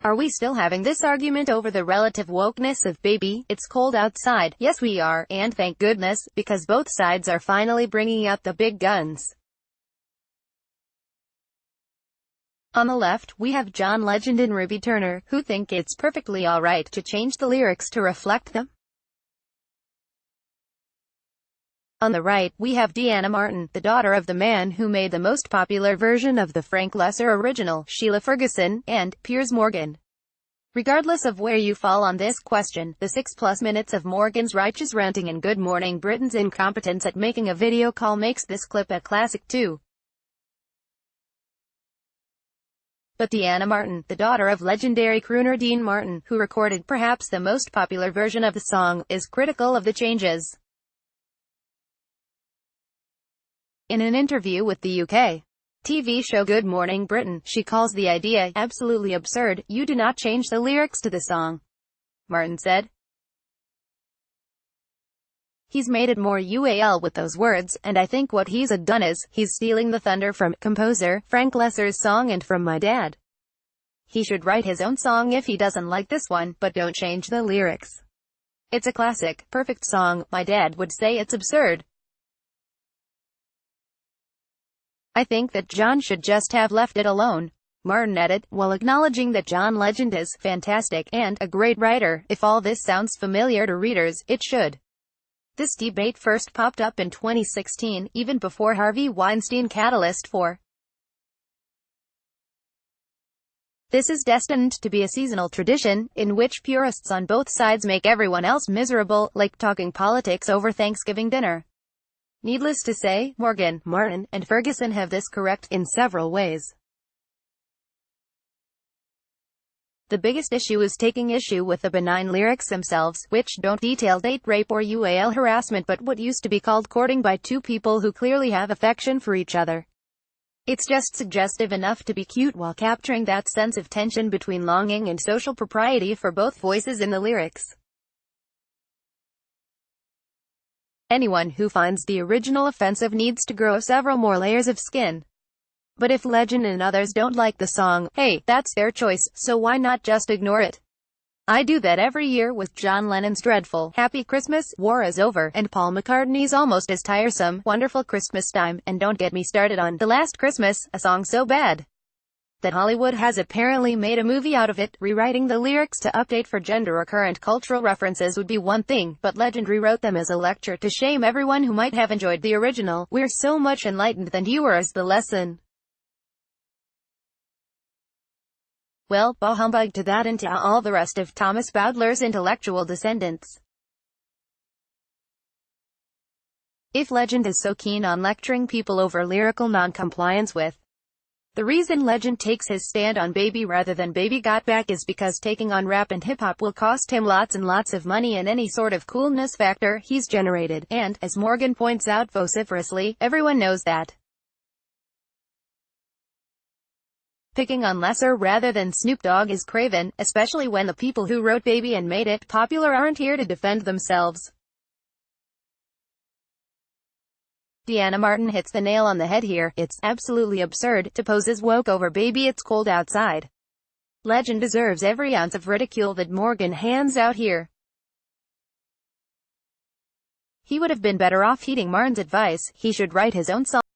Are we still having this argument over the relative wokeness of Baby, It's Cold Outside? Yes we are, and thank goodness, because both sides are finally bringing out the big guns. On the left, we have John Legend and Ruby Turner, who think it's perfectly alright to change the lyrics to reflect them. On the right, we have Deanna Martin, the daughter of the man who made the most popular version of the Frank Loesser original, Sheila Ferguson, and Piers Morgan. Regardless of where you fall on this question, the 6+ minutes of Morgan's righteous ranting and Good Morning Britain's incompetence at making a video call makes this clip a classic too. But Deanna Martin, the daughter of legendary crooner Dean Martin, who recorded perhaps the most popular version of the song, is critical of the changes. In an interview with the UK TV show Good Morning Britain, she calls the idea absolutely absurd. "You do not change the lyrics to the song," Martin said. "He's made it more UAL with those words, and I think what he's done is, he's stealing the thunder from composer Frank Loesser's song and from my dad. He should write his own song if he doesn't like this one, but don't change the lyrics. It's a classic, perfect song. My dad would say it's absurd. I think that John should just have left it alone," Martin added, while acknowledging that John Legend is fantastic and a great writer. If all this sounds familiar to readers, it should. This debate first popped up in 2016, even before Harvey Weinstein Catalyst 4. This is destined to be a seasonal tradition, in which purists on both sides make everyone else miserable, like talking politics over Thanksgiving dinner. Needless to say, Morgan, Martin, and Ferguson have this correct, in several ways. The biggest issue is taking issue with the benign lyrics themselves, which don't detail date rape or UAL harassment but what used to be called courting by two people who clearly have affection for each other. It's just suggestive enough to be cute while capturing that sense of tension between longing and social propriety for both voices in the lyrics. Anyone who finds the original offensive needs to grow several more layers of skin. But if Legend and others don't like the song, hey, that's their choice, so why not just ignore it? I do that every year with John Lennon's dreadful Happy Christmas, War Is Over, and Paul McCartney's almost as tiresome Wonderful Christmas Time, and don't get me started on The Last Christmas, a song so bad that Hollywood has apparently made a movie out of it. Rewriting the lyrics to update for gender or current cultural references would be one thing, but Legend rewrote them as a lecture to shame everyone who might have enjoyed the original. We're so much enlightened than you are is the lesson. Well, bah humbug to that and to all the rest of Thomas Bowdler's intellectual descendants. If Legend is so keen on lecturing people over lyrical non-compliance with the reason Legend takes his stand on Baby rather than Baby Got Back is because taking on rap and hip-hop will cost him lots and lots of money and any sort of coolness factor he's generated, and, as Morgan points out vociferously, everyone knows that picking on Loesser rather than Snoop Dogg is craven, especially when the people who wrote Baby and made it popular aren't here to defend themselves. Deanna Martin hits the nail on the head here. It's absolutely absurd to pose as woke over Baby It's Cold Outside. Legend deserves every ounce of ridicule that Morgan hands out here. He would have been better off heeding Martin's advice. He should write his own song.